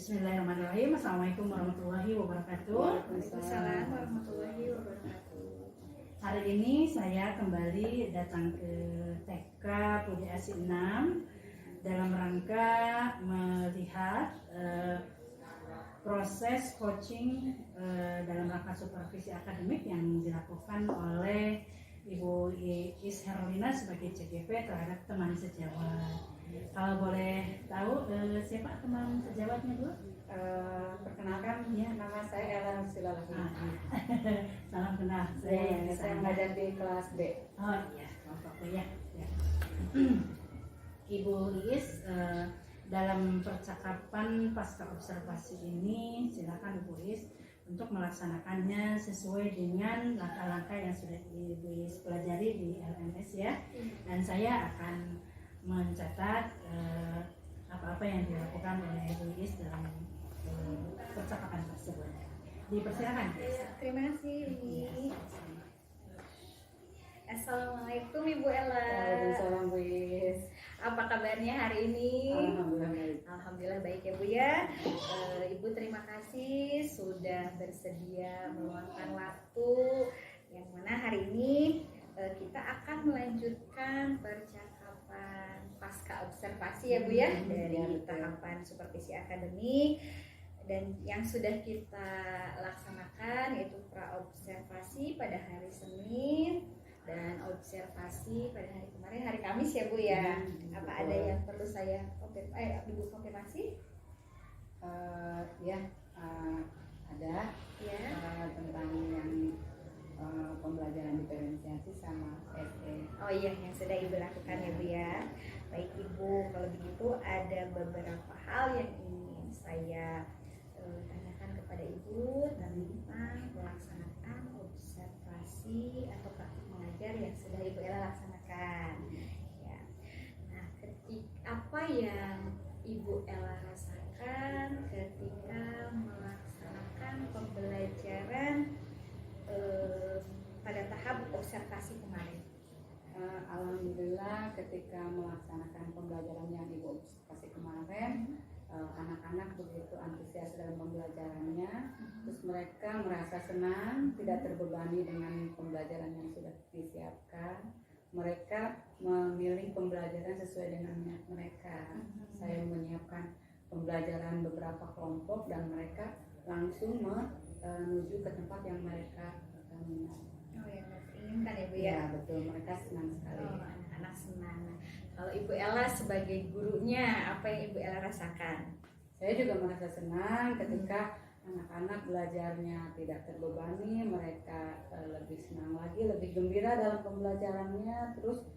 Bismillahirrahmanirrahim. Assalamualaikum warahmatullahi wabarakatuh. Waalaikumsalam warahmatullahi wabarakatuh. Hari ini saya kembali datang ke TK Budi Asih 6 dalam rangka melihat proses coaching dalam rangka supervisi akademik yang dilakukan oleh Ibu Is Herlina sebagai CGP terhadap teman sejawat. Kalau boleh tahu siapa teman sejawatnya, Bu? Perkenalkan, ya, nama saya Ella Silalahi. Salam kenal. Saya mengajar di kelas B. Oh iya, Bapak ya. Ibu Is, dalam percakapan pasca observasi ini, silakan Ibu Is untuk melaksanakannya sesuai dengan langkah-langkah yang sudah Ibu Is pelajari di LMS ya. Dan saya akan mencatat apa-apa yang dilakukan oleh Ibu Is dalam percakapan tersebut. Dipersilakan. Terima kasih. Assalamualaikum Ibu Ella. Waalaikumsalam Bu Is. Apa kabarnya hari ini? Alhamdulillah baik. Alhamdulillah baik ya Bu ya. Ibu terima kasih sudah bersedia meluangkan waktu yang mana hari ini kita akan melanjutkan percakapan pasca observasi ya Bu ya, dari tahapan supervisi akademik. Dan yang sudah kita laksanakan yaitu pra-observasi pada hari Senin dan observasi pada hari kemarin, hari Kamis ya Bu ya. Apa ada yang perlu saya Ibu konfirmasi? Ada Ya. tentang yang pembelajaran diferensiasi sama SE. Oh iya, yang sudah Ibu lakukan ya Bu ya. Baik Ibu, kalau begitu ada beberapa hal yang ingin saya tanyakan kepada Ibu tentang melaksanakan observasi atau praktik mengajar yang sudah Ibu Ella laksanakan. Ya. Nah, apa yang Ibu Ella rasakan ketika melaksanakan pembelajaran pada tahap observasi kemarin? Alhamdulillah ketika melaksanakan pembelajaran yang Ibu observasi kemarin, anak-anak begitu antusias dalam pembelajarannya, terus mereka merasa senang, tidak terbebani dengan pembelajaran yang sudah disiapkan. Mereka memilih pembelajaran sesuai dengan minat mereka. Saya menyiapkan pembelajaran beberapa kelompok dan mereka langsung menuju ke tempat yang mereka minat. Oh ya, inginkan ya Bu ya. Ya betul, mereka senang sekali. Oh, anak-anak senang. Kalau Ibu Ella sebagai gurunya, apa yang Ibu Ella rasakan? Saya juga merasa senang ketika anak-anak belajarnya tidak terbebani, mereka lebih senang lagi, lebih gembira dalam pembelajarannya, terus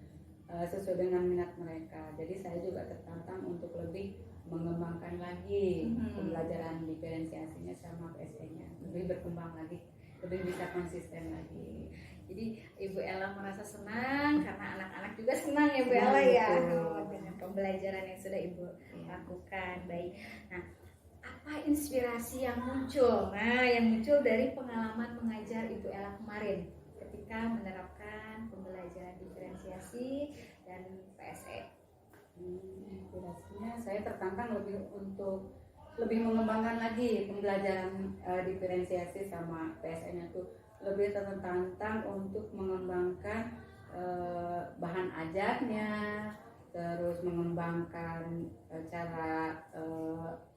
sesuai dengan minat mereka. Jadi saya juga tertantang untuk lebih mengembangkan lagi pembelajaran diferensiasinya sama PSE-nya, lebih berkembang lagi, lebih bisa konsisten lagi. Jadi Ibu Ella merasa senang karena anak-anak juga senang ya Bu Ella ya dengan pembelajaran yang sudah Ibu lakukan. Baik. Nah, apa inspirasi yang muncul? Nah, yang muncul dari pengalaman mengajar Ibu Ella kemarin ketika menerapkan pembelajaran diferensiasi dan PSE. Inspirasinya saya tertantang untuk lebih mengembangkan lagi pembelajaran diferensiasi sama PSE-nya tuh, lebih tertantang untuk mengembangkan bahan ajarnya, terus mengembangkan cara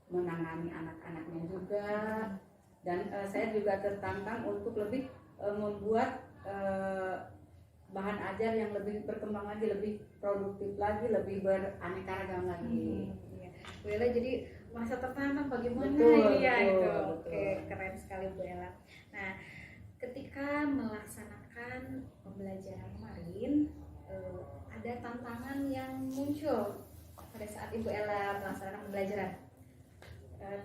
menangani anak-anaknya juga, dan saya juga tertantang untuk lebih membuat bahan ajar yang lebih berkembang lagi, lebih produktif lagi, lebih beraneka ragam lagi. Bu Ella jadi merasa tertantang bagaimana betul. Oke, keren sekali Bu Ella. Nah, ketika melaksanakan pembelajaran kemarin, ada tantangan yang muncul pada saat Ibu Ella melaksanakan pembelajaran,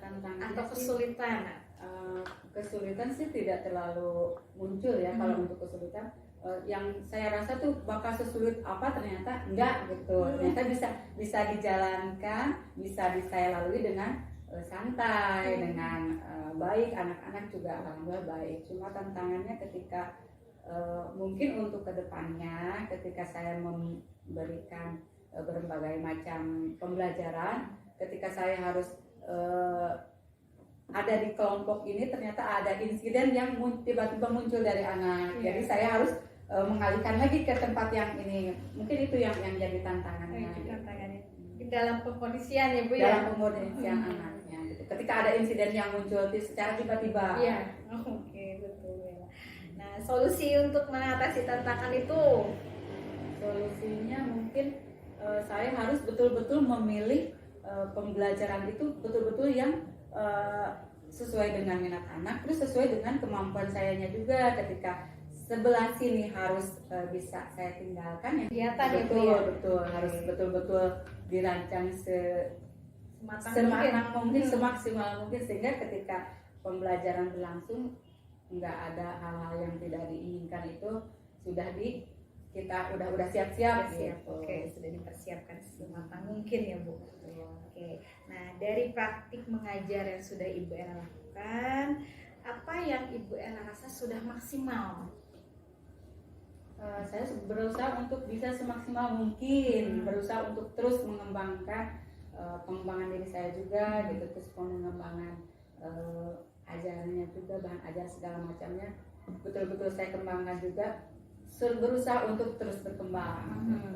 Tantangan atau kesulitan? Kesulitan sih tidak terlalu muncul ya. Kalau untuk kesulitan, yang saya rasa tuh bakal sesulit apa ternyata enggak gitu. Ternyata bisa dijalankan, bisa saya lalui dengan santai, dengan baik. Anak-anak juga alhamdulillah baik. Cuma tantangannya ketika mungkin untuk kedepannya, ketika saya memberikan berbagai macam pembelajaran, ketika saya harus ada di kelompok ini ternyata ada insiden yang tiba-tiba muncul dari anak. Jadi saya harus mengalihkan lagi ke tempat yang ini. Mungkin itu yang jadi tantangannya. Tantangannya dalam pengkondisian ya Bu ya. Dalam pengkondisian anaknya. Gitu. Ketika ada insiden yang muncul secara tiba-tiba. Iya. Oke, betul ya. Nah, solusi untuk mengatasi tantangan itu, Solusinya mungkin saya harus betul-betul memilih pembelajaran itu betul-betul yang sesuai dengan minat anak, terus sesuai dengan kemampuan sayanya juga. Ketika sebelah sini harus bisa saya tinggalkan, yang kelihatan ya Bu betul ya. betul harus betul-betul dirancang Sematang sematang mungkin, semaksimal mungkin, sehingga ketika pembelajaran berlangsung nggak ada hal-hal yang tidak diinginkan, itu sudah kita udah siap-siap siap. gitu. Oke, sudah dipersiapkan sematang mungkin ya Bu. Oke. Nah, dari praktik mengajar yang sudah Ibu Ella lakukan, apa yang Ibu Ella rasa sudah maksimal? Saya berusaha untuk bisa semaksimal mungkin, berusaha untuk terus mengembangkan pengembangan diri saya juga gitu, terus pengembangan ajarannya juga, bahan ajar segala macamnya betul-betul saya kembangkan juga, berusaha untuk terus berkembang.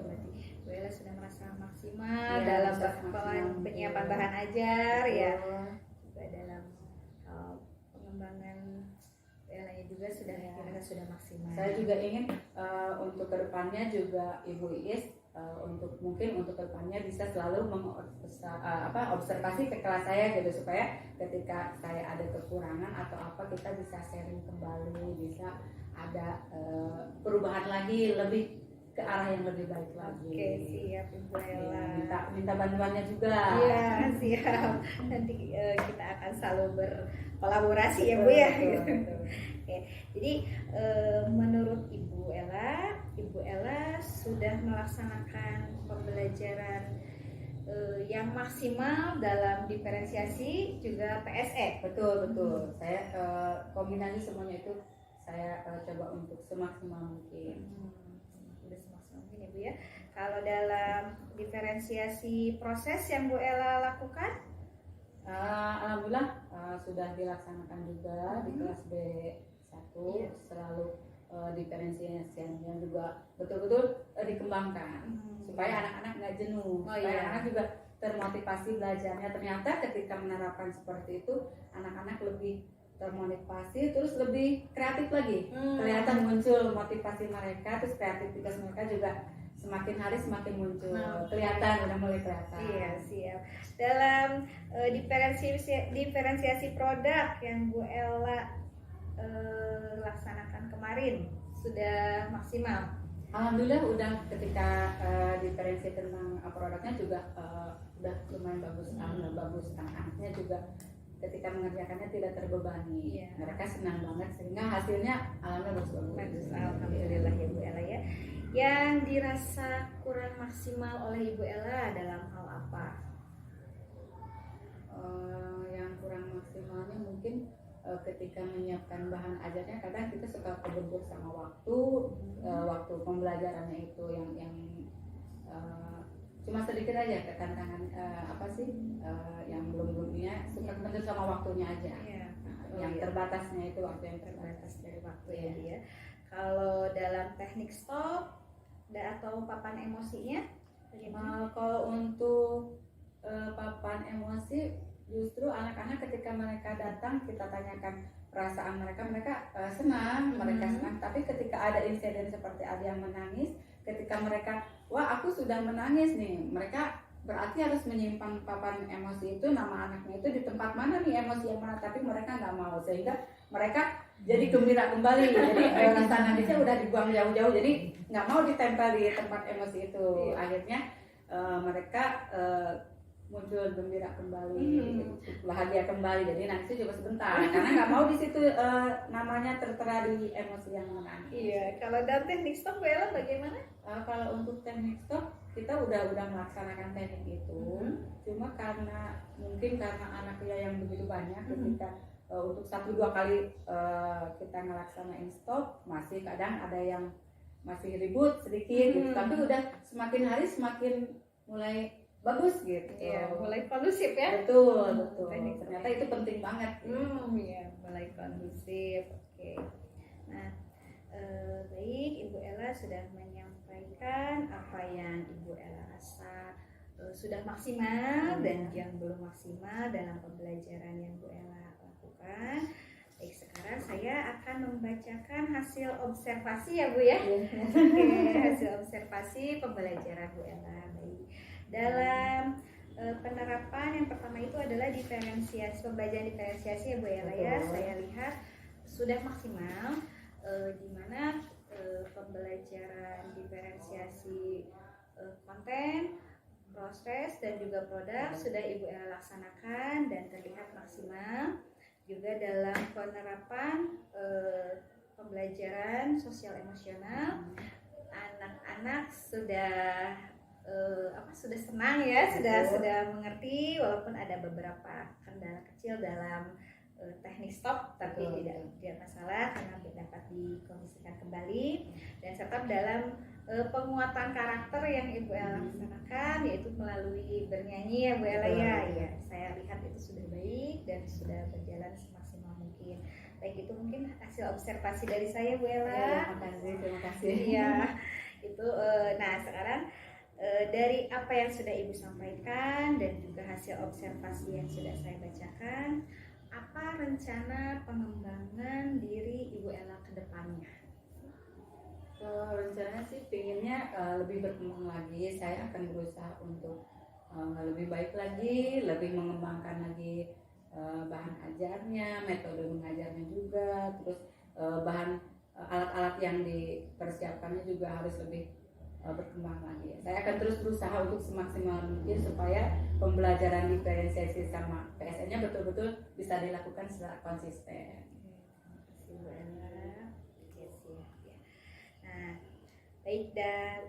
Berarti Bu Ella sudah merasa maksimal Ya, dalam bisa maksimal. penyiapan bahan ajar ya, Betul. juga dalam pengembangan Bu Ella juga sudah sudah maksimal. Saya juga ingin untuk kedepannya juga Ibu Iis untuk mungkin untuk kedepannya bisa selalu observasi ke kelas saya gitu, supaya ketika saya ada kekurangan atau apa kita bisa sharing kembali, bisa ada perubahan lagi lebih ke arah yang lebih baik lagi. Oke, siap Ibu Ella. Minta bantuannya juga. Iya, siap. Nanti kita akan selalu berkolaborasi ya Bu ya. Betul. Oke, jadi menurut Ibu Ella sudah melaksanakan pembelajaran yang maksimal dalam diferensiasi juga PSE. Betul. Saya kombinasi semuanya itu saya coba untuk semaksimal mungkin. Sudah semaksimal mungkin ya Bu ya. Kalau dalam diferensiasi proses yang Bu Ella lakukan, Alhamdulillah sudah dilaksanakan juga di kelas B1. Selalu diferensiasinya juga betul-betul dikembangkan supaya anak-anak nggak jenuh, supaya anak juga termotivasi belajarnya. Ternyata ketika menerapkan seperti itu, anak-anak lebih termotivasi, terus lebih kreatif lagi. Kelihatan muncul motivasi mereka, terus kreativitas mereka juga semakin hari semakin muncul. Kelihatan, udah mulai kelihatan. Iya, siap. Dalam diferensiasi produk yang Bu Ella laksanakan kemarin sudah maksimal. Alhamdulillah udah, ketika diferensi tentang produknya juga udah lumayan bagus. Bagus, anak-anaknya juga ketika mengerjakannya tidak terbebani. Mereka senang banget, sehingga hasilnya alhamdulillah bagus. Alhamdulillah ya Bu Ella ya. Yang dirasa kurang maksimal oleh Ibu Ella dalam hal apa? Yang kurang maksimalnya mungkin ketika menyiapkan bahan ajarnya, kadang kita suka keburu sama waktu. Waktu pembelajarannya itu yang cuma sedikit aja ketantangan yang belumnya suka bentur sama waktunya aja. Yang terbatasnya itu waktu yang terbatas dari waktu ya dia. Kalau dalam teknik stop atau papan emosinya, kalau untuk papan emosi, justru anak-anak ketika mereka datang kita tanyakan perasaan mereka senang, tapi ketika ada insiden seperti ada yang menangis, ketika mereka aku sudah menangis nih, mereka berarti harus menyimpan papan emosi itu, nama anaknya itu di tempat mana nih, emosi yang mana, tapi mereka nggak mau, sehingga mereka jadi gembira kembali. Jadi rasa nangisnya udah dibuang jauh-jauh, jadi nggak mau ditempel di tempat emosi itu. Akhirnya mereka muncul gembira kembali, bahagia kembali. Jadi nangisnya juga sebentar, karena nggak mau di situ namanya tertera di emosi yang menangis. Iya. Kalau dalam teknik stop Bu Ella bagaimana? Kalau untuk teknik stop, kita udah melaksanakan teknik itu. Cuma karena anaknya yang begitu banyak, ketika untuk 1-2 kali kita ngelaksanain stop, masih kadang ada yang masih ribut sedikit gitu. Tapi udah semakin hari semakin mulai bagus gitu. Iya, mulai kondusif ya. Betul, betul. Teknik Ternyata itu penting banget. Ya, mulai kondusif. Oke. Nah, baik, Ibu Ella sudah menyampaikan apa yang Ibu Ella rasa sudah maksimal dan yang belum maksimal dalam pembelajaran yang Bu Ella lakukan. Baik, sekarang saya akan membacakan hasil observasi ya Bu ya. Oke, hasil observasi pembelajaran Bu Ella. Baik. Dalam penerapan yang pertama itu adalah diferensiasi, pembelajaran diferensiasi ya Bu Ella ya. Saya lihat sudah maksimal, di mana pembelajaran diferensiasi konten, proses dan juga produk sudah Ibu Ella laksanakan dan terlihat maksimal. Juga dalam penerapan pembelajaran sosial emosional, anak-anak sudah sudah senang ya, sudah mengerti walaupun ada beberapa kendala kecil dalam teknik stop, tapi tidak masalah karena dapat dikondisikan kembali. Dan serta dalam penguatan karakter yang Ibu Ella laksanakan, yaitu melalui bernyanyi ya Bu Ella ya. Saya lihat itu sudah baik dan sudah berjalan semaksimal mungkin. Baik, itu mungkin hasil observasi dari saya Bu Ella. Terima kasih. Iya, itu. Nah sekarang dari apa yang sudah Ibu sampaikan dan juga hasil observasi yang sudah saya bacakan, apa rencana pengembangan diri Ibu Ella ke depannya? Rencananya sih pengennya lebih berkembang lagi. Saya akan berusaha untuk lebih baik lagi, lebih mengembangkan lagi bahan ajarnya, metode mengajarnya juga, terus bahan alat-alat yang dipersiapkannya juga harus lebih berkembang lagi. Saya akan terus berusaha untuk semaksimal mungkin supaya pembelajaran diferensiasi sama PSN-nya betul-betul bisa dilakukan secara konsisten. Terima kasih Bu Ella. Oke, siap ya. Nah, baik, dan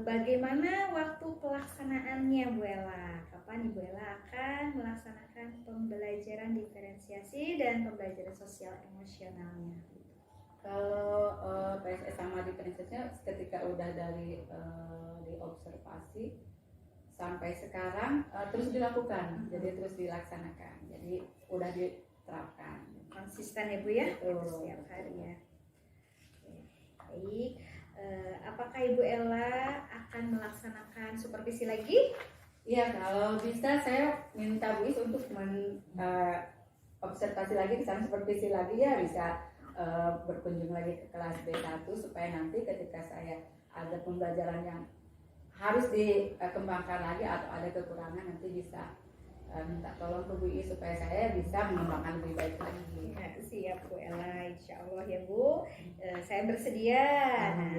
bagaimana waktu pelaksanaannya Bu Ella? Kapan Ibu Ella akan melaksanakan pembelajaran diferensiasi dan pembelajaran sosial emosionalnya? Kalau PSS sama diferensiasinya ketika udah dari diobservasi sampai sekarang terus dilakukan, jadi terus dilaksanakan, jadi udah diterapkan. Konsisten ya Bu ya, Betul. setiap hari ya. Baik, apakah Ibu Ella akan melaksanakan supervisi lagi? Iya, kalau bisa saya minta Bu Is untuk observasi lagi, kesana supervisi lagi ya, bisa berkunjung lagi ke kelas B1 supaya nanti ketika saya ada pembelajaran yang harus dikembangkan lagi atau ada kekurangan nanti bisa minta tolong ke Bu Is supaya saya bisa mengembangkan lebih baik lagi. Ya, siap Bu Ella, insya Allah ya Bu. Saya bersedia. Nah,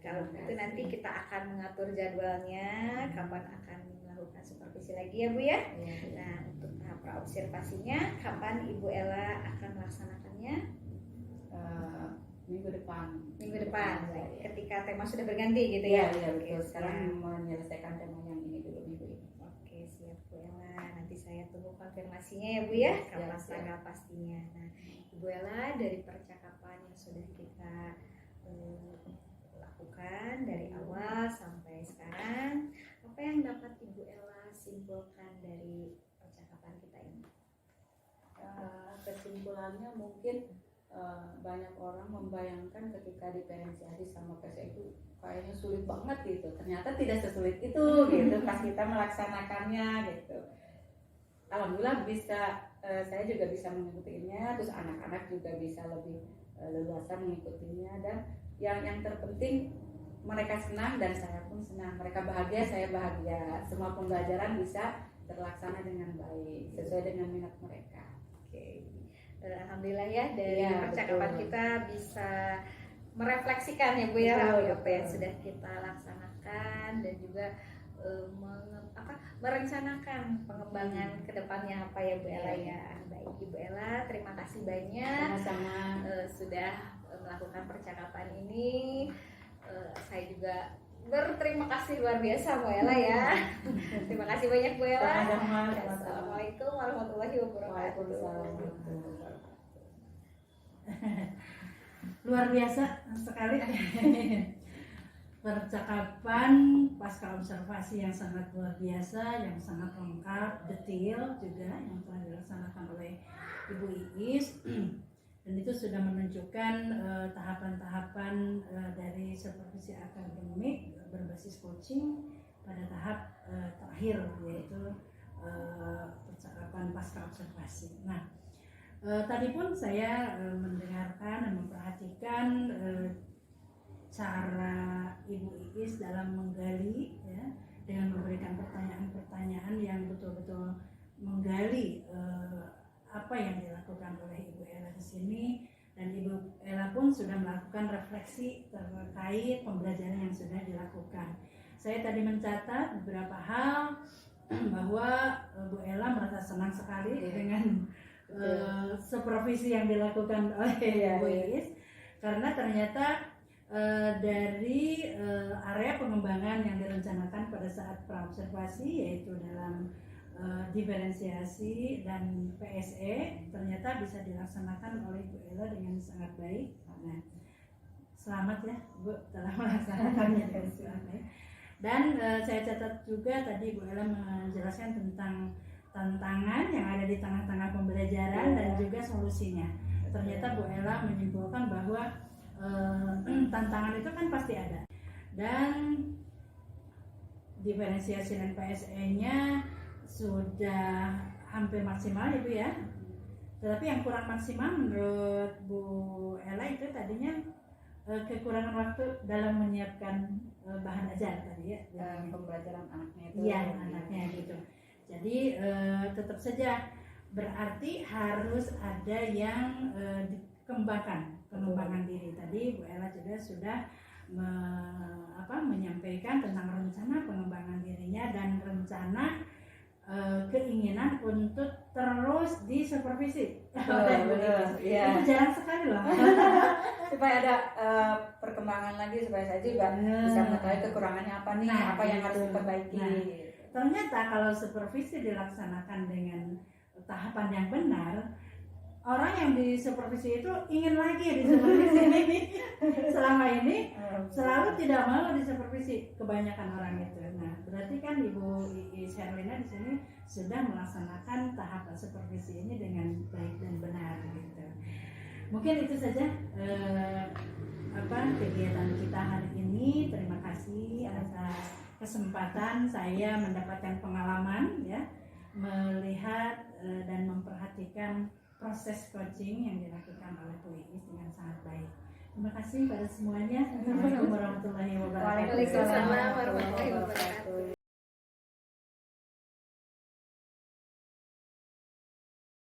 kalau itu nanti kita akan mengatur jadwalnya, kapan akan melakukan supervisi lagi ya Bu ya. Nah, untuk tahap praobservasinya, kapan Ibu Ella akan melaksanakannya? Minggu depan. Minggu depan, ketika tema sudah berganti gitu ya. Iya, betul. Oke, Sekarang menyelesaikan tema yang ini dulu minggu ini. Oke, siap Bu Ella. Nanti saya tunggu konfirmasinya ya Bu ya, Siap, kapan siap. tanggal pastinya. Nah, Ibu Ella, dari percakapan yang sudah kita lakukan dari awal sampai sekarang, apa yang dapat Ibu Ella simpulkan dari percakapan kita ini? Kesimpulannya mungkin banyak orang membayangkan ketika diferensiasi sama PSN itu kayaknya sulit banget gitu. Ternyata tidak sesulit itu gitu pas kita melaksanakannya gitu. Alhamdulillah bisa, saya juga bisa mengikutinya, terus anak-anak juga bisa lebih leluasa mengikutinya, dan yang terpenting mereka senang dan saya pun senang. Mereka bahagia, saya bahagia. Semua pembelajaran bisa terlaksana dengan baik sesuai dengan minat mereka. Oke. Alhamdulillah ya, dari Ya, percakapan betul. kita bisa merefleksikan ya Bu ya, Betul, apa yang betul. sudah kita laksanakan dan juga merencanakan pengembangan kedepannya apa ya Bu Ella ya. Baik Ibu Ella, terima kasih banyak Sama-sama. sudah melakukan percakapan ini. Saya juga berterima kasih luar biasa Bu Ella ya. Terima kasih banyak Bu Ella. Sama-sama. Assalamualaikum warahmatullahi wabarakatuh. Waalaikumsalam. Luar biasa sekali. percakapan pasca observasi yang sangat luar biasa, yang sangat lengkap, detail juga yang telah dilaksanakan oleh Ibu Iis. Dan itu sudah menunjukkan tahapan-tahapan dari supervisi akademik berbasis coaching pada tahap terakhir, yaitu percakapan pasca observasi. Nah, tadi pun saya mendengarkan dan memperhatikan cara Ibu Iis dalam menggali, ya, dengan memberikan pertanyaan-pertanyaan yang betul-betul menggali apa yang dilakukan oleh Ibu Ella di sini, dan Ibu Ella pun sudah melakukan refleksi terkait pembelajaran yang sudah dilakukan. Saya tadi mencatat beberapa hal bahwa Bu Ella merasa senang sekali dengan supervisi yang dilakukan oleh Ibu Iis, karena ternyata dari area pengembangan yang direncanakan pada saat praobservasi, yaitu dalam diferensiasi dan PSE, ternyata bisa dilaksanakan oleh Bu Ella dengan sangat baik. Nah, selamat ya Bu telah melaksanakannya dengan sangat baik. Dan saya catat juga tadi Bu Ella menjelaskan tentang tantangan yang ada di tengah-tengah pembelajaran dan juga solusinya. Ternyata Bu Ella menyimpulkan bahwa tantangan itu kan pasti ada, dan diferensiasi dan PSE-nya sudah hampir maksimal ya Bu ya. Tetapi yang kurang maksimal menurut Bu Ella itu tadinya kekurangan waktu dalam menyiapkan bahan ajar tadi ya, Pembelajaran anaknya itu. Iya, anaknya gitu. Jadi tetap saja berarti harus ada yang pengembangan diri. Tadi Bu Ella juga sudah menyampaikan tentang rencana pengembangan dirinya dan rencana keinginan untuk terus disupervisi. Itu jarang sekali loh. Supaya ada perkembangan lagi, supaya saya juga bisa mengetahui kekurangannya apa nih, apa yang harus diperbaiki. Nah, ternyata kalau supervisi dilaksanakan dengan tahapan yang benar, orang yang disupervisi itu ingin lagi disupervisi. Selama ini selalu tidak mau disupervisi kebanyakan orang itu. Nah, berarti kan Ibu Iis Herlina di sini sudah melaksanakan tahapan supervisi ini dengan baik dan benar gitu. Mungkin itu saja kegiatan kita hari ini. Terima kasih atas kesempatan saya mendapatkan pengalaman ya, melihat dan memperhatikan proses coaching yang dilakukan oleh Bu Iis dengan sangat baik. Terima kasih pada semuanya. Assalamualaikum warahmatullahi wabarakatuh. Waalaikumsalam warahmatullahi wabarakatuh.